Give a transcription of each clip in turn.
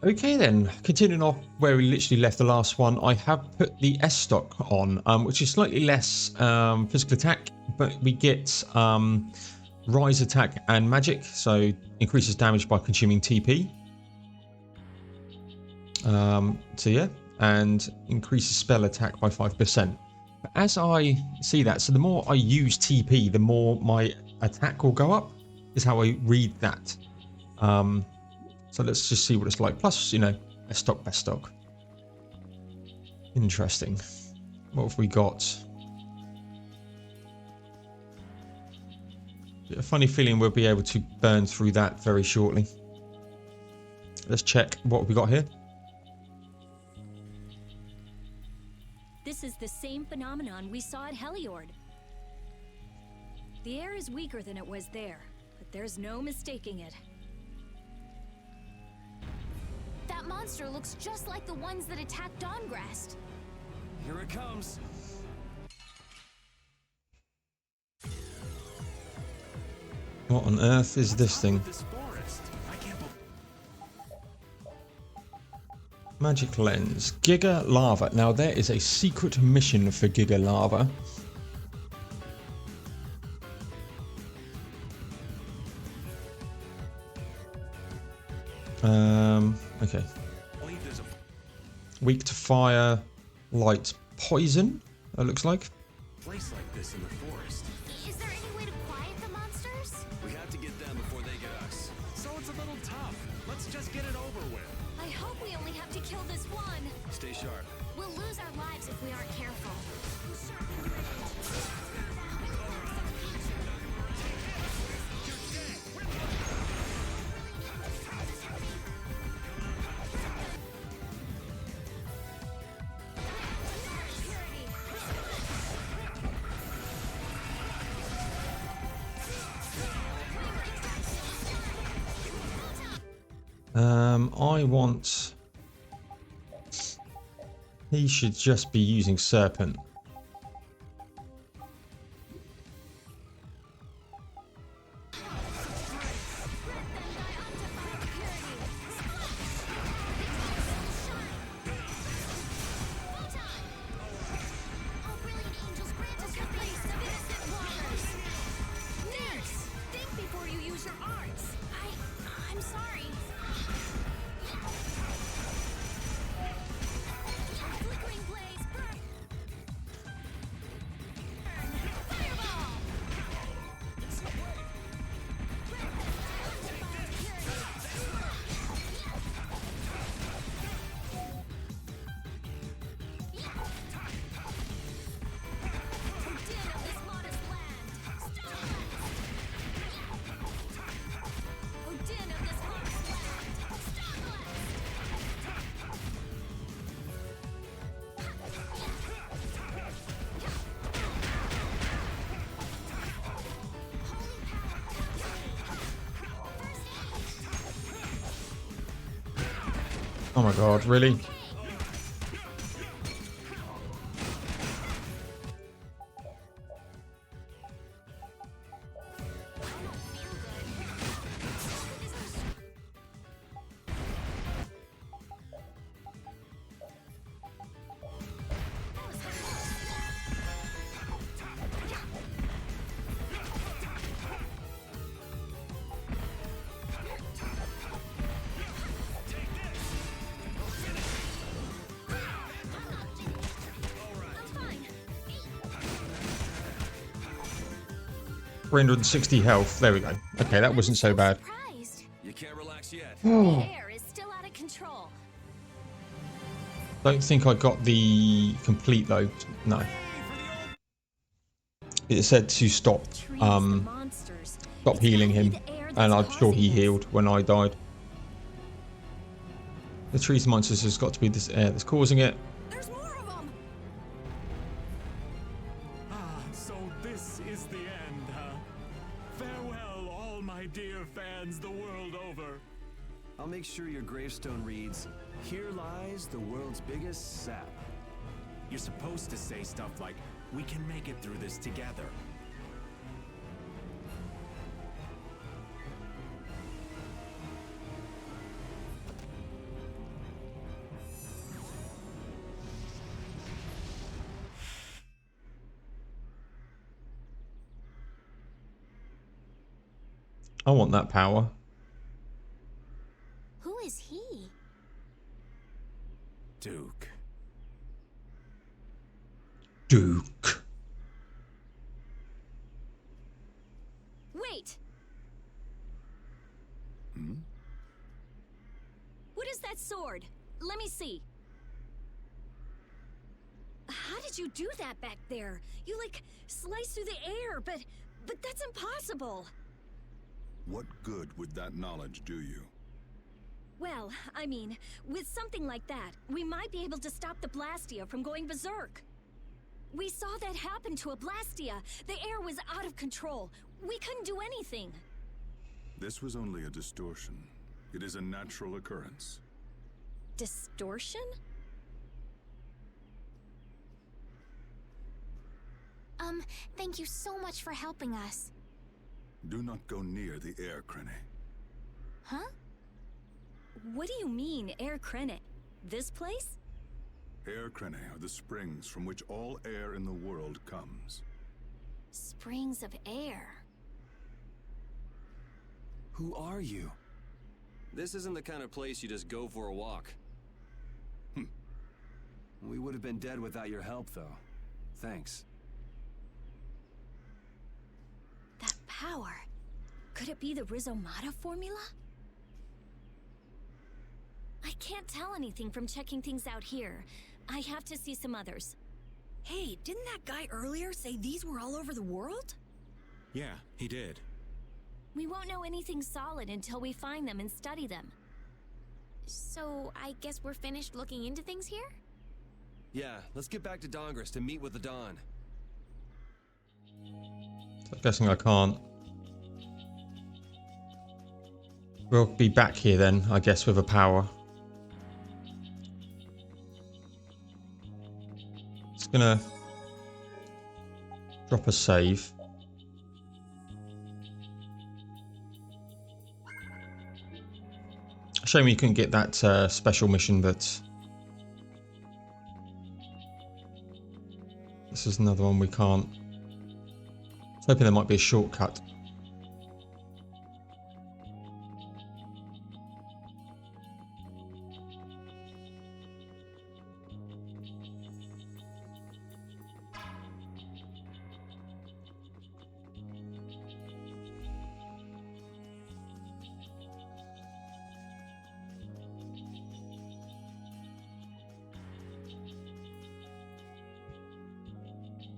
Okay then, continuing off where we literally left the last one, I have put the S stock on, which is slightly less physical attack, but we get rise attack and magic, so increases damage by consuming TP. So yeah, and increases spell attack by 5%. But as I see that, so the more I use TP, the more my attack will go up, is how I read that. So let's just see what it's like. Plus, you know, best stock, best stock. Interesting. What have we got? A funny feeling we'll be able to burn through that very shortly. Let's check what we got here. This is the same phenomenon we saw at Heliord. The air is weaker than it was there, but there's no mistaking it. That monster looks just like the ones that attacked Dawngrest. Here it comes. What on earth is this thing? Magic lens. Gigalarva. Now there is a secret mission for Gigalarva. Okay. Weak to fire, light, poison. It looks like. Place like this in the forest. Is there any way to quiet the monsters? We have to get them before they get us. So it's a little tough. Let's just get it over with. I hope we only have to kill this one. Stay sharp. We'll lose our lives if we aren't careful. I want... He should just be using Serpent. Oh my god, really? $360 health. There we go. Okay, that wasn't so bad. You can't relax yet. The air is still out of control. Don't think I got the complete though. No. It said to stop stop healing him, and I'm sure he healed when I died. The trees monsters has got to be this air that's causing it. There's more of them. Ah, so this is the end, huh? Farewell, all my dear fans the world over. I'll make sure your gravestone reads, "Here lies the world's biggest sap." You're supposed to say stuff like, "We can make it through this together." I want that power. Who is he? Duke. Duke. Wait! Hmm? What is that sword? Let me see. How did you do that back there? You, like, sliced through the air, but that's impossible. What good would that knowledge do you? Well, I mean, with something like that, we might be able to stop the Blastia from going berserk. We saw that happen to a Blastia. The air was out of control. We couldn't do anything. This was only a distortion. It is a natural occurrence. Distortion? Thank you so much for helping us. Do not go near the air, Krene. Huh? What do you mean, Air Krenet? This place? Air Krene are the springs from which all air in the world comes. Springs of air. Who are you? This isn't the kind of place you just go for a walk. We would have been dead without your help, though. Thanks. That power. Could it be the Rizomata formula? I can't tell anything from checking things out here. I have to see some others. Hey, didn't that guy earlier say these were all over the world? Yeah, he did. We won't know anything solid until we find them and study them. So, I guess we're finished looking into things here? Yeah, let's get back to Dongres to meet with the Dawn. I'm guessing I can't. We'll be back here then, I guess, with a power. It's gonna drop a save. Shame you couldn't get that special mission, but this is another one we can't. I was hoping there might be a shortcut.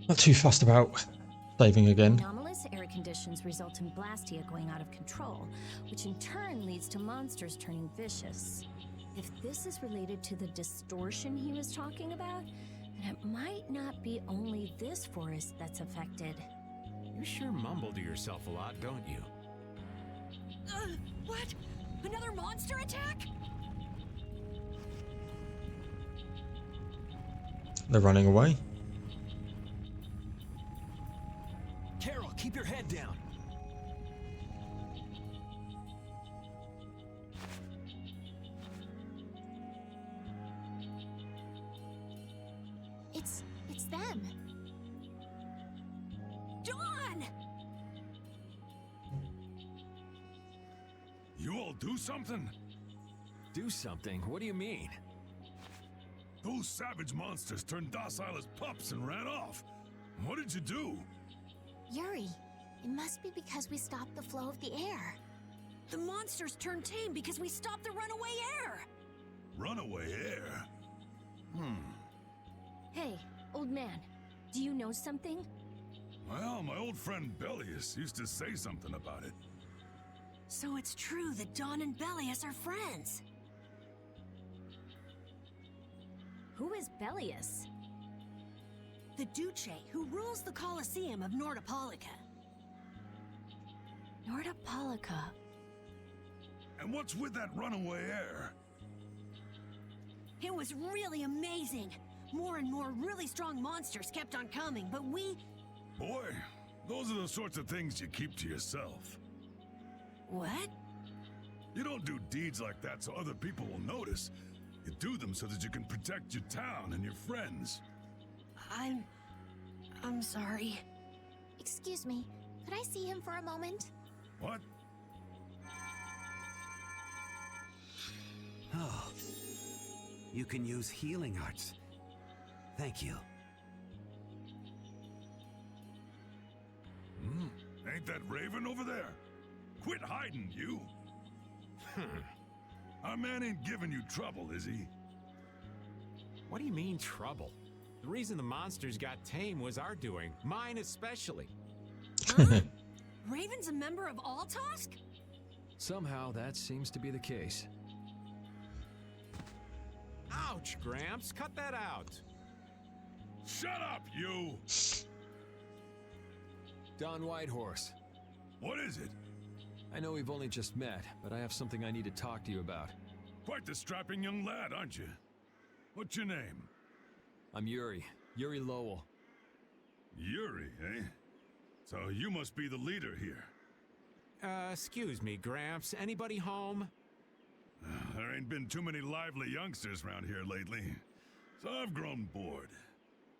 Not too fussed about saving again. Anomalous air conditions result in Blastia going out of control, which in turn leads to monsters turning vicious. If this is related to the distortion he was talking about, then it might not be only this forest that's affected. You sure mumble to yourself a lot, don't you? What? Another monster attack? They're running away. Carol, keep your head down. It's them. Dawn! You all do something? Do something? What do you mean? Those savage monsters turned docile as pups and ran off. What did you do? Yuri, it must be because we stopped the flow of the air. The monsters turned tame because we stopped the runaway air! Runaway air? Hey, old man, do you know something? Well, my old friend Bellius used to say something about it. So it's true that Dawn and Bellius are friends. Who is Bellius? The Duce who rules the Colosseum of Nordopolica. Nordopolica. And what's with that runaway air? It was really amazing. More and more really strong monsters kept on coming, but we... Boy, those are the sorts of things you keep to yourself. What? You don't do deeds like that so other people will notice. You do them so that you can protect your town and your friends. I'm sorry. Excuse me, could I see him for a moment? What? Oh, you can use healing arts. Thank you. Ain't that Raven over there? Quit hiding, you. Our man ain't giving you trouble, is he? What do you mean, trouble? The reason the monsters got tame was our doing. Mine especially. Raven's a member of Altosk? Somehow that seems to be the case. Ouch, Gramps. Cut that out. Shut up, you! Don Whitehorse. What is it? I know we've only just met, but I have something I need to talk to you about. Quite the strapping young lad, aren't you? What's your name? I'm Yuri Lowell. Yuri, eh? So you must be the leader here. Excuse me, Gramps. Anybody home? There ain't been too many lively youngsters around here lately, so I've grown bored.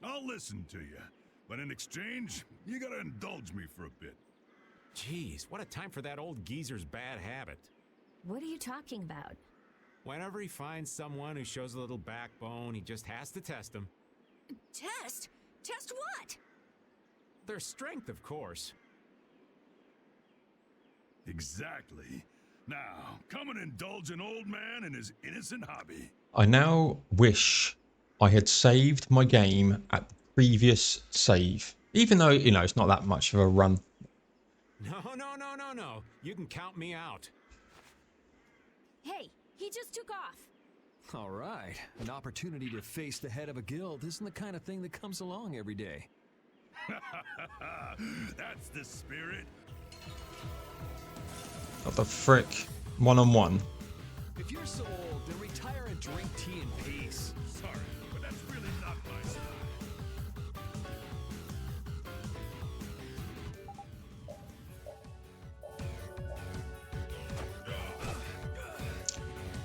I'll listen to you, but in exchange, you gotta indulge me for a bit. Jeez, what a time for that old geezer's bad habit. What are you talking about? Whenever he finds someone who shows a little backbone, he just has to test them. Test? Test what? Their strength, of course. Exactly. Now, come and indulge an old man in his innocent hobby. I now wish I had saved my game at the previous save. Even though, you know, it's not that much of a run. No. You can count me out. Hey, he just took off. All right, an opportunity to face the head of a guild isn't the kind of thing that comes along every day. That's the spirit. What the frick? One-on-one. If you're so old, then retire and drink tea in peace. Sorry, but that's really not my style.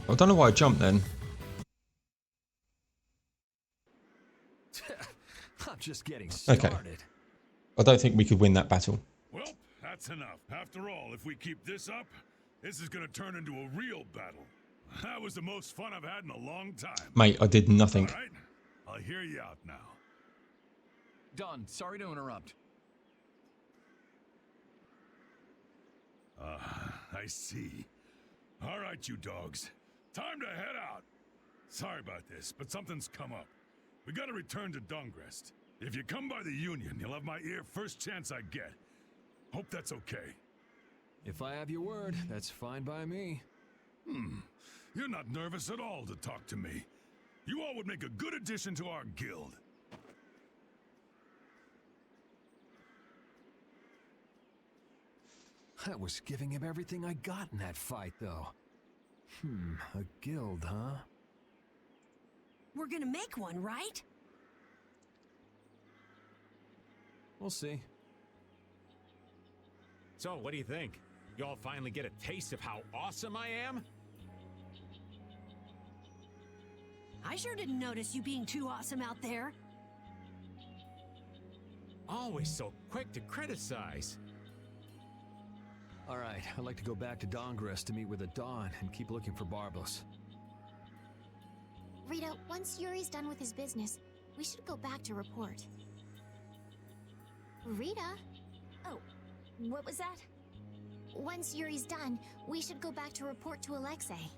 I don't know why I jumped then. I'm just getting started. I don't think we could win that battle. Well, that's enough. After all, if we keep this up, this is gonna turn into a real battle. That was the most fun I've had in a long time. Mate, I did nothing. All right, I'll hear you out now. Don, sorry to interrupt. I see. All right, you dogs. Time to head out. Sorry about this, but something's come up. We gotta return to Dongrest. If you come by the Union, you'll have my ear first chance I get. Hope that's okay. If I have your word, that's fine by me. You're not nervous at all to talk to me. You all would make a good addition to our guild. I was giving him everything I got in that fight, though. A guild, huh? We're gonna make one, right? We'll see. So, what do you think? You all finally get a taste of how awesome I am? I sure didn't notice you being too awesome out there. Always so quick to criticize. All right, I'd like to go back to Dongrest to meet with the Dawn and keep looking for Barbos. Rita, once Yuri's done with his business, we should go back to report. Rita? Oh, what was that? Once Yuri's done, we should go back to report to Alexei.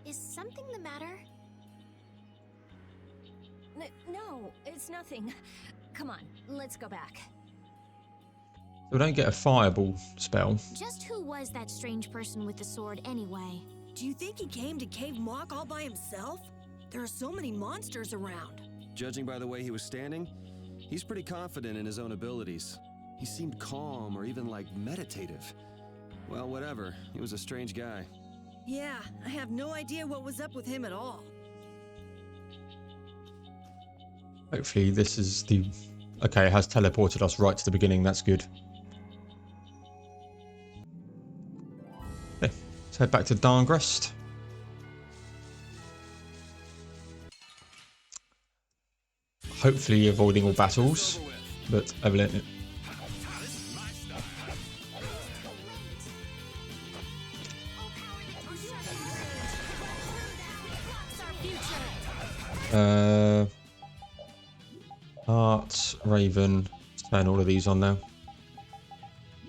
Is something the matter? No, it's nothing. Come on, let's go back. We don't get a fireball spell. Just who was that strange person with the sword anyway? Do you think he came to Cave Mock all by himself? There are so many monsters around. Judging by the way he was standing, he's pretty confident in his own abilities. He seemed calm or even like meditative. Well, whatever. He was a strange guy. Yeah, I have no idea what was up with him at all. Hopefully this is the... Okay, it has teleported us right to the beginning. That's good. Okay, let's head back to Dongrest. Hopefully avoiding all battles, but evidently... Heart, Raven. Let's turn all of these on now.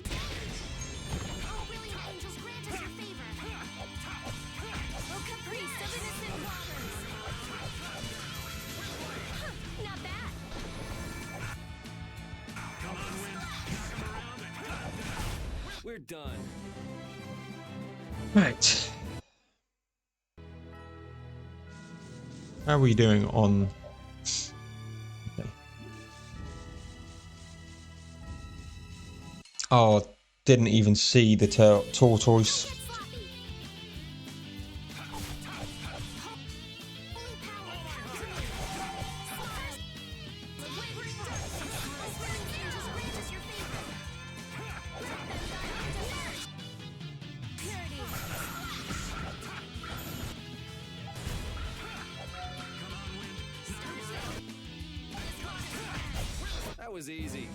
Oh, willing angels, grant us your favor. Oh, caprice of innocent waters. Huh, not bad. Come on, Wind. Knock 'em around and cut 'em down. We're done. Right. How are we doing on... Okay. Oh, didn't even see the tortoise. Get sloppy. Holy power. Wavering eyes. Oh, willing angels, grant us your favor. Let them die to perish. Purity. That was easy.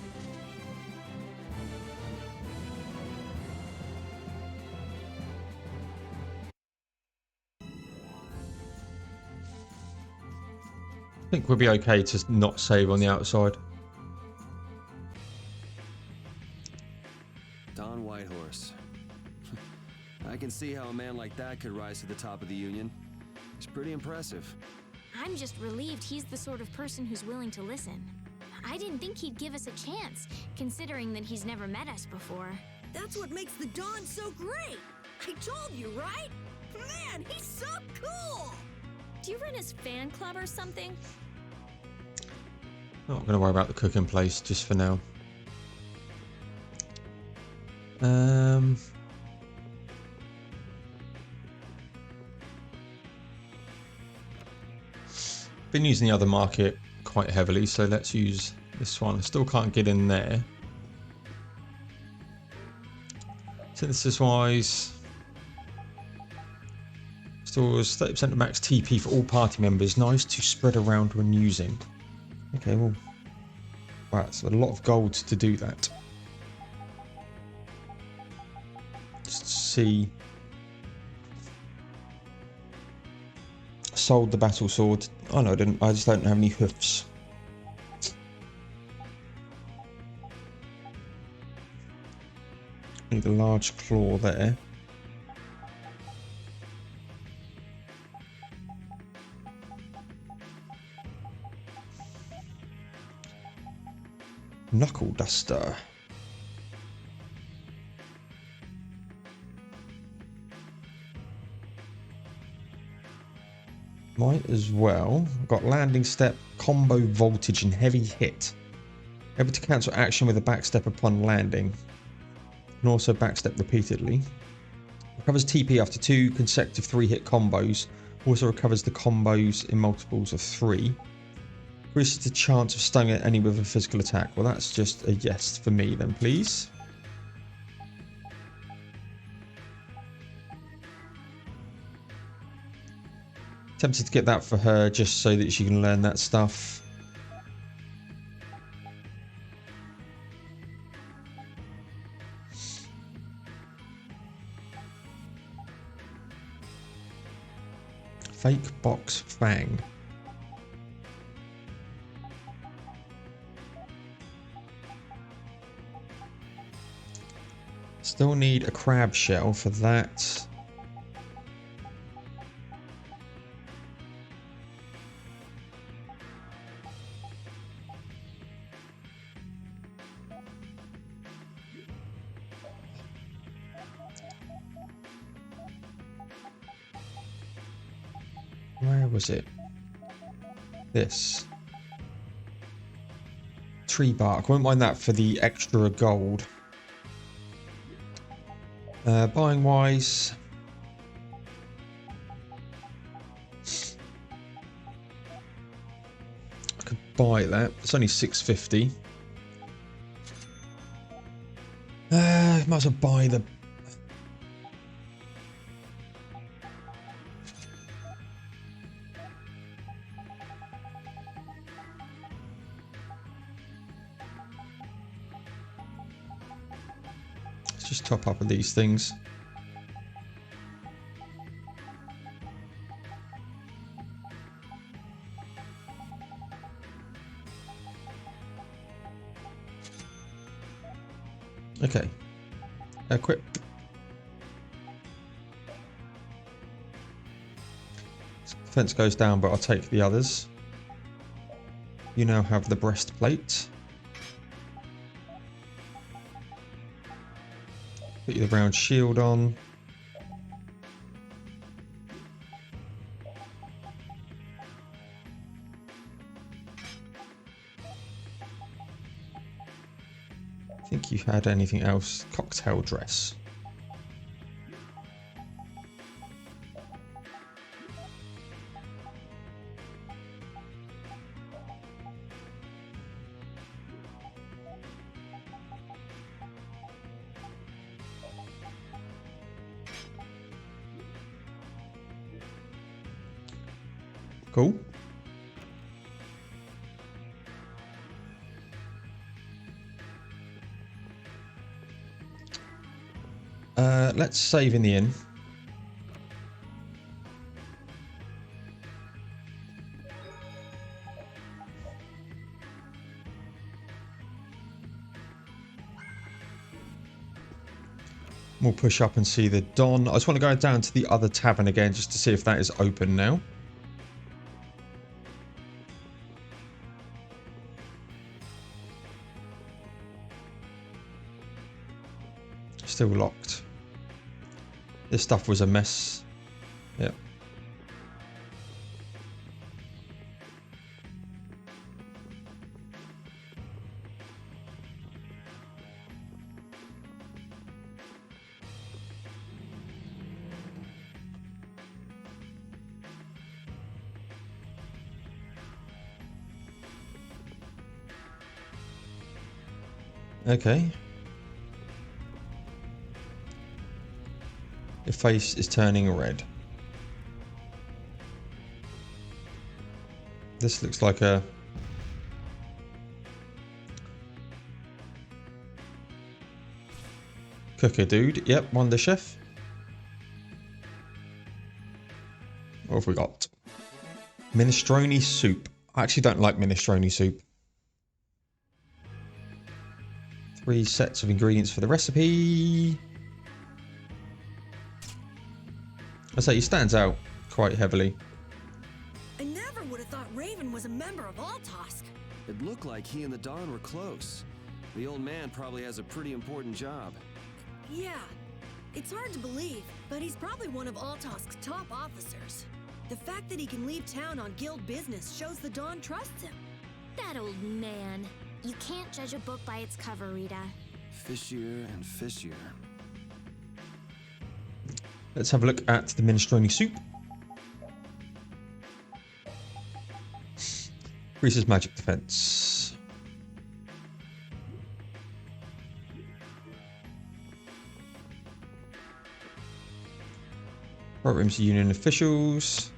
I think we'll be okay to not save on the outside. Don Whitehorse. I can see how a man like that could rise to the top of the Union. It's pretty impressive. I'm just relieved he's the sort of person who's willing to listen. I didn't think he'd give us a chance, considering that he's never met us before. That's what makes the Dawn so great. I told you, right? Man, he's so cool. Do you run his fan club or something? Not going to worry about the cooking place just for now. Been using the other market quite heavily, so let's use this one. I still can't get in there. Synthesis wise, stores 30% of max TP for all party members. Nice to spread around when using. Okay, well, wow, it's a lot of gold to do that. Just see. Sold the battle sword. Oh no, I didn't. I just don't have any hoofs. Need a large claw there. Knuckle duster. Might as well. I've got landing step, combo voltage, and heavy hit. Able to cancel action with a backstep upon landing. And also backstep repeatedly. Recovers TP after 2 consecutive 3-hit combos. Also recovers the combos in multiples of 3. Increases the chance of stunning an enemy with a physical attack. Well, that's just a yes for me then, please. Tempted to get that for her just so that she can learn that stuff. Fake box fang. Still need a crab shell for that. Where was it? This. Tree bark. I won't mind that for the extra gold. Buying wise. I could buy that. It's only 650. Might as well buy the... Just top up with these things. Okay. Equip. Defense goes down, but I'll take the others. You now have the breastplate. Put your round shield on. I think you had anything else. Cocktail dress. Cool. Let's save in the inn. We'll push up and see the Don. I just want to go down to the other tavern again just to see if that is open now. Still locked. This stuff was a mess. Yep. Okay. Your face is turning red. This looks like a... cooker dude. Yep, Wonder Chef. What have we got? Minestrone soup. I actually don't like minestrone soup. 3 sets of ingredients for the recipe. I say he stands out quite heavily. I never would have thought Raven was a member of Altosk. It looked like he and the Don were close. The old man probably has a pretty important job. Yeah, it's hard to believe, but he's probably one of Altosk's top officers. The fact that he can leave town on guild business shows the Don trusts him. That old man. You can't judge a book by its cover, Rita. Fishier and fishier. Let's have a look at the minestrone soup. Increases magic defense. Courtrooms union officials.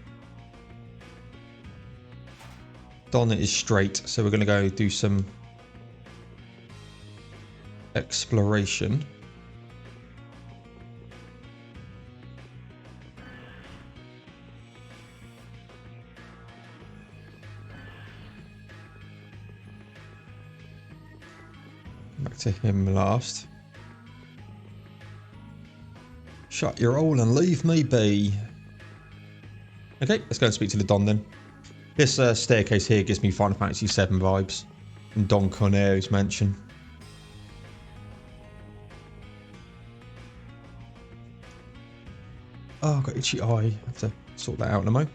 Donna is straight, so we're going to go do some exploration. Back to him last. Shut your hole and leave me be. Okay, let's go and speak to the Don then. This staircase here gives me Final Fantasy VII vibes. And Don Corneo's mansion. Oh, I've got itchy eye. I have to sort that out in a mo.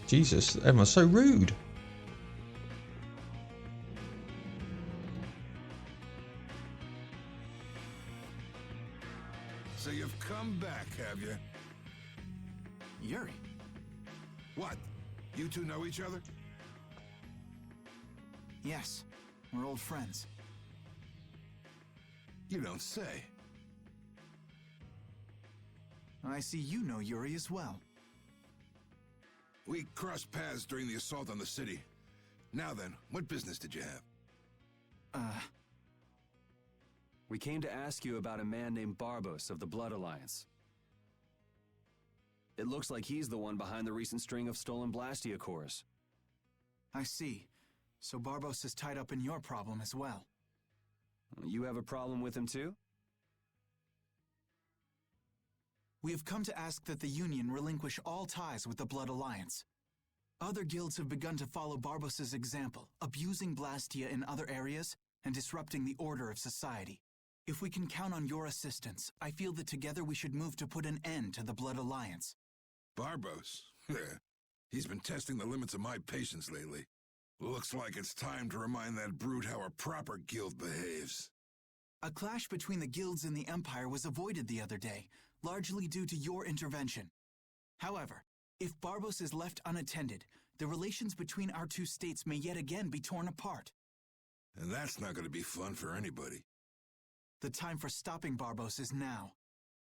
Jesus, everyone's so rude. So you've come back, have you? Yuri. What? You two know each other? Yes, we're old friends. You don't say. I see you know Yuri as well. We crossed paths during the assault on the city. Now then, what business did you have? We came to ask you about a man named Barbos of the Blood Alliance. It looks like he's the one behind the recent string of stolen Blastia cores. I see. So Barbos is tied up in your problem as well. You have a problem with him too? We have come to ask that the Union relinquish all ties with the Blood Alliance. Other guilds have begun to follow Barbos's example, abusing Blastia in other areas and disrupting the order of society. If we can count on your assistance, I feel that together we should move to put an end to the Blood Alliance. Barbos? He's been testing the limits of my patience lately. Looks like it's time to remind that brute how a proper guild behaves. A clash between the guilds and the Empire was avoided the other day, largely due to your intervention. However, if Barbos is left unattended, the relations between our two states may yet again be torn apart. And that's not going to be fun for anybody. The time for stopping Barbos is now.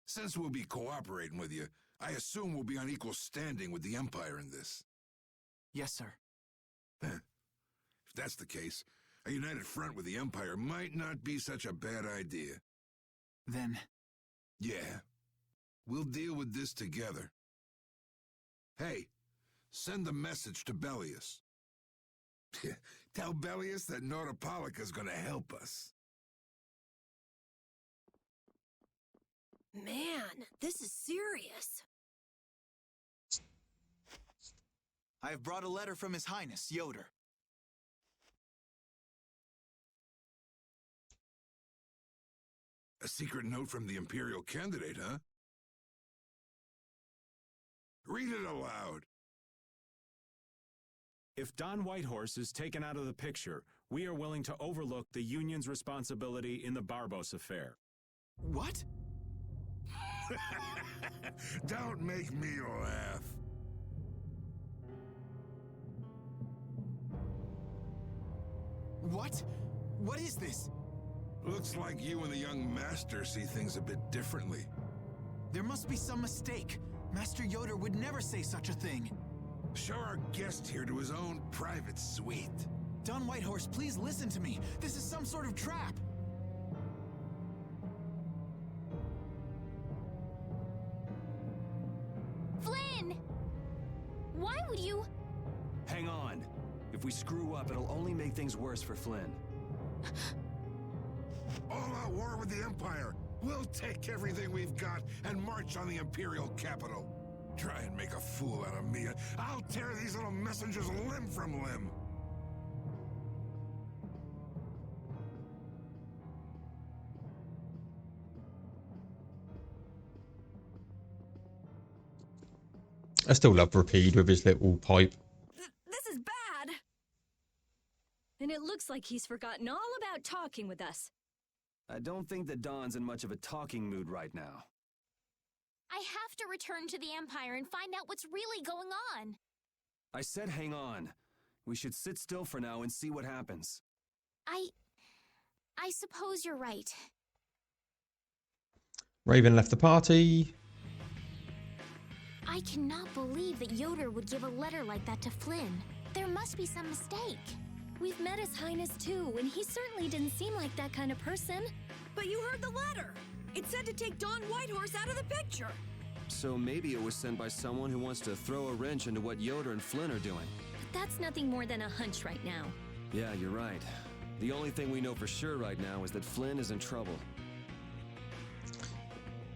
Since we'll be cooperating with you, I assume we'll be on equal standing with the Empire in this. Yes, sir. If that's the case, a united front with the Empire might not be such a bad idea. Then... Yeah. We'll deal with this together. Hey, send a message to Bellius. Tell Bellius that Nordopolica's gonna help us. Man, this is serious. I have brought a letter from His Highness, Yoder. A secret note from the Imperial candidate, huh? Read it aloud. If Don Whitehorse is taken out of the picture, we are willing to overlook the Union's responsibility in the Barbos affair. What? Don't make me laugh. What? What is this? Looks like you and the young master see things a bit differently. There must be some mistake. Master Yoder would never say such a thing. Show our guest here to his own private suite. Don Whitehorse, please listen to me. This is some sort of trap. Flynn! Why would you... Hang on. If we screw up, it'll only make things worse for Flynn. All-out war with the Empire. We'll take everything we've got and march on the Imperial capital. Try and make a fool out of me. I'll tear these little messengers limb from limb. I still love Rapide with his little pipe. This is bad. And it looks like he's forgotten all about talking with us. I don't think that Don's in much of a talking mood right now. I have to return to the Empire and find out what's really going on. I said hang on. We should sit still for now and see what happens. I suppose you're right. Raven left the party. I cannot believe that Yoder would give a letter like that to Flynn. There must be some mistake. We've met His Highness too, and he certainly didn't seem like that kind of person. But you heard the letter. It said to take Don Whitehorse out of the picture. So maybe it was sent by someone who wants to throw a wrench into what Yoder and Flynn are doing. But that's nothing more than a hunch right now. Yeah, you're right. The only thing we know for sure right now is that Flynn is in trouble.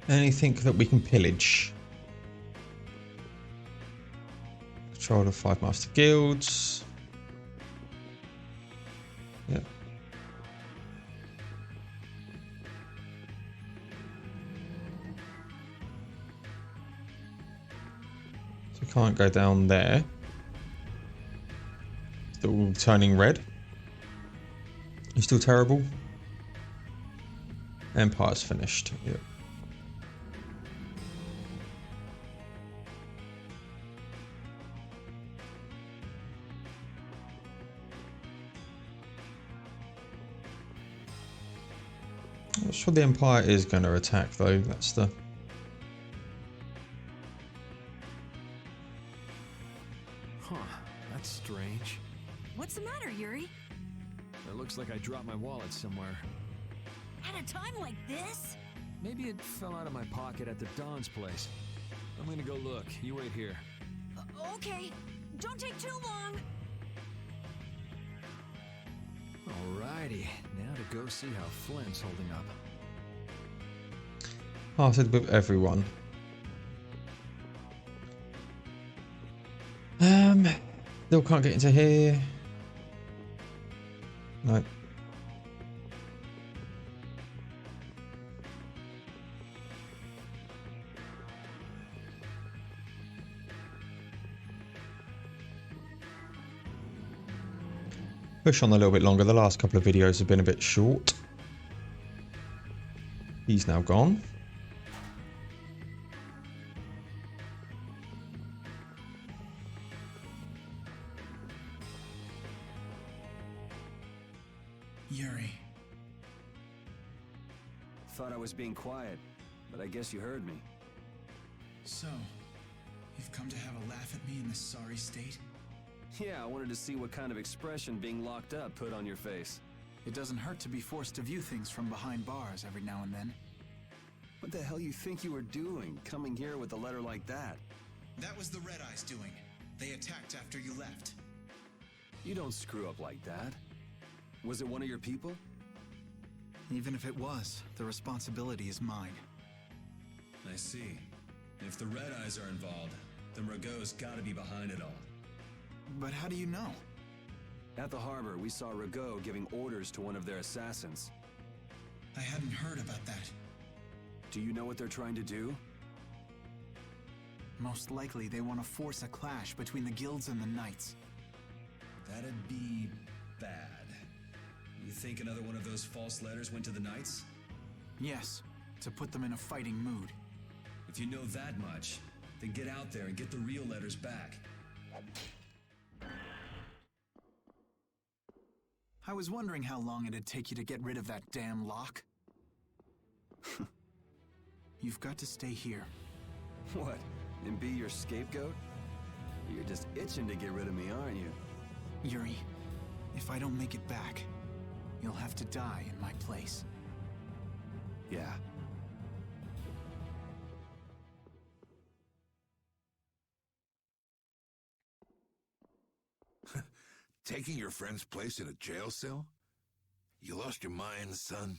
Anything that we can pillage? Control of 5 master guilds. Yep. So we can't go down there. Still turning red. He's still terrible. Empire's finished. Yep. Not sure the Empire is going to attack though. That's the... Huh, that's strange. What's the matter, Yuri? It looks like I dropped my wallet somewhere. At a time like this? Maybe it fell out of my pocket at the Don's place. I'm gonna go look. You wait here. Okay. Don't take too long. Alrighty, now to go see how Flynn's holding up. Hearted with everyone. Still can't get into here. No. Push on a little bit longer. The last couple of videos have been a bit short. He's now gone. Yuri. Thought I was being quiet, but I guess you heard me. So, you've come to have a laugh at me in this sorry state? Yeah, I wanted to see what kind of expression being locked up put on your face. It doesn't hurt to be forced to view things from behind bars every now and then. What the hell you think you were doing, coming here with a letter like that? That was the Red Eyes doing. They attacked after you left. You don't screw up like that. Was it one of your people? Even if it was, the responsibility is mine. I see. If the Red Eyes are involved, then Rago's gotta be behind it all. But how do you know? At the harbor, we saw Rago giving orders to one of their assassins. I hadn't heard about that. Do you know what they're trying to do? Most likely they want to force a clash between the guilds and the knights. That'd be bad. You think another one of those false letters went to the Knights? Yes, to put them in a fighting mood. If you know that much, then get out there and get the real letters back. I was wondering how long it'd take you to get rid of that damn lock. You've got to stay here. What? And be your scapegoat? You're just itching to get rid of me, aren't you? Yuri, if I don't make it back, you'll have to die in my place. Yeah. Taking your friend's place in a jail cell? You lost your mind, son?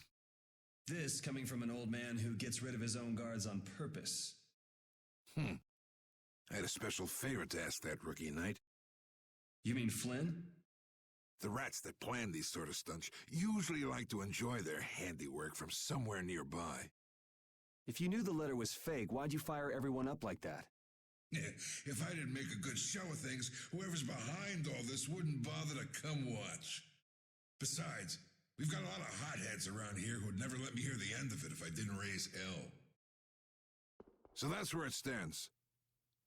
This coming from an old man who gets rid of his own guards on purpose. I had a special favor to ask that rookie knight. You mean Flynn? The rats that plan these sort of stunts usually like to enjoy their handiwork from somewhere nearby. If you knew the letter was fake, why'd you fire everyone up like that? If I didn't make a good show of things, whoever's behind all this wouldn't bother to come watch. Besides, we've got a lot of hotheads around here who'd never let me hear the end of it if I didn't raise hell. So that's where it stands.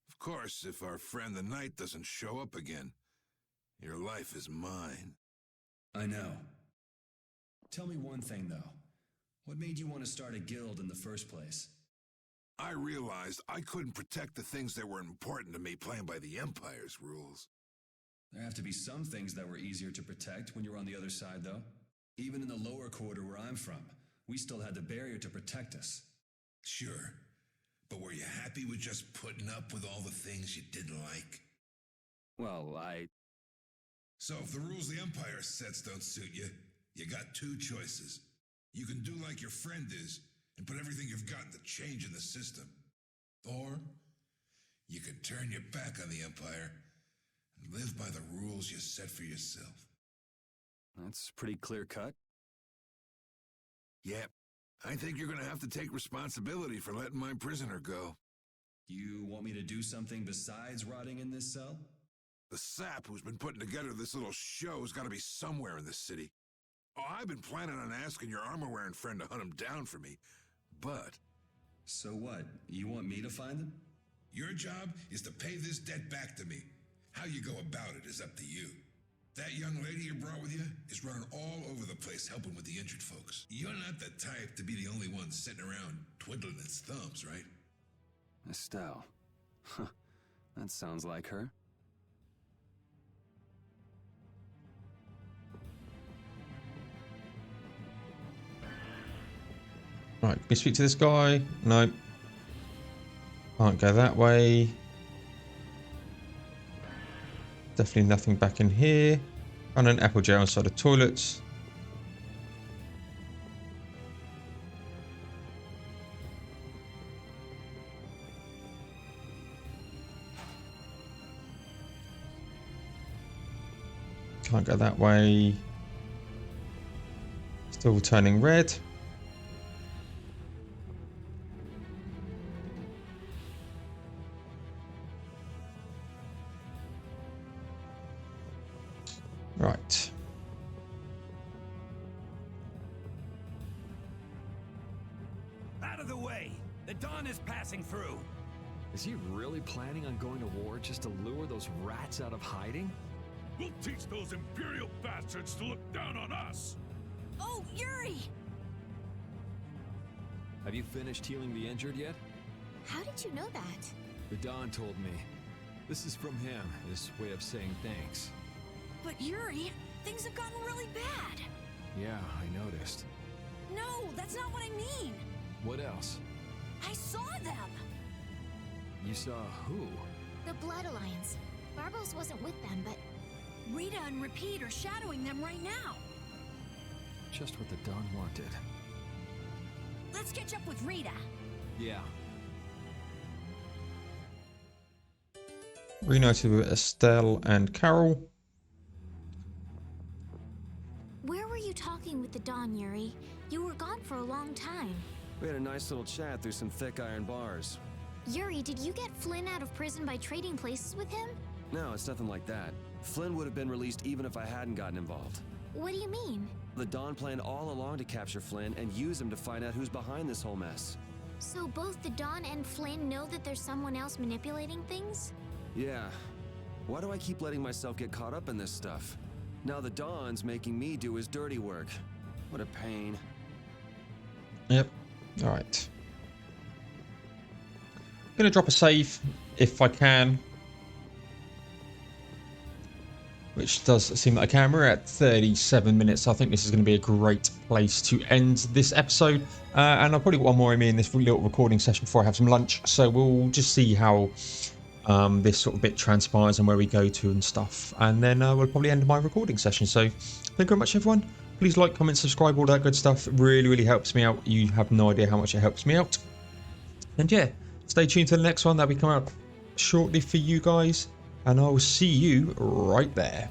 Of course, if our friend the Knight doesn't show up again, your life is mine. I know. Tell me one thing, though. What made you want to start a guild in the first place? I realized I couldn't protect the things that were important to me playing by the Empire's rules. There have to be some things that were easier to protect when you were on the other side, though. Even in the lower quarter where I'm from, we still had the barrier to protect us. Sure. But were you happy with just putting up with all the things you didn't like? Well, So if the rules the Empire sets don't suit you, you got two choices. You can do like your friend is, and put everything you've got to change in the system. Or you can turn your back on the Empire and live by the rules you set for yourself. that's pretty clear-cut. Yep. I think you're gonna have to take responsibility for letting my prisoner go. You want me to do something besides rotting in this cell? The sap who's been putting together this little show's gotta be somewhere in this city. Oh, I've been planning on asking your armor-wearing friend to hunt him down for me, but... So what? You want me to find them? Your job is to pay this debt back to me. How you go about it is up to you. That young lady you brought with you is running all over the place helping with the injured folks. You're not the type to be the only one sitting around twiddling its thumbs, right? Estelle. Huh. That sounds like her. Right, can we speak to this guy? No. Can't go that way. Definitely nothing back in here. And an apple jar inside the toilets. Can't go that way. Still turning red. Right. Out of the way! The Dawn is passing through! Is he really planning on going to war just to lure those rats out of hiding? We'll teach those Imperial bastards to look down on us! Oh, Yuri! Have you finished healing the injured yet? How did you know that? The Don told me. This is from him, his way of saying thanks. But Yuri, things have gotten really bad. Yeah, I noticed. No, that's not what I mean. What else? I saw them. You saw who? The Blood Alliance. Barbos wasn't with them, but Rita and Repeat are shadowing them right now. Just what the Don wanted. Let's catch up with Rita. Yeah. Reunited with Estelle and Carol. where were you talking with the Dawn, Yuri? You were gone for a long time. We had a nice little chat through some thick iron bars. Yuri, did you get Flynn out of prison by trading places with him? No, it's nothing like that. Flynn would have been released even if I hadn't gotten involved. What do you mean? The Dawn planned all along to capture Flynn and use him to find out who's behind this whole mess. So both the Dawn and Flynn know that there's someone else manipulating things? Yeah. Why do I keep letting myself get caught up in this stuff? Now the Dawn's making me do his dirty work. What a pain. Yep. Alright. Gonna drop a save if I can. Which does seem like I can. We're at 37 minutes, so I think this is going to be a great place to end this episode. And I'll probably got one more in me in this little recording session before I have some lunch. So we'll just see how this sort of bit transpires and where we go to and stuff. And then we'll probably end my recording session. So thank you very much, everyone. Please like, comment, subscribe, all that good stuff. It really, really helps me out. You have no idea how much it helps me out. And yeah, stay tuned to the next one. That'll be coming out shortly for you guys. And I will see you right there.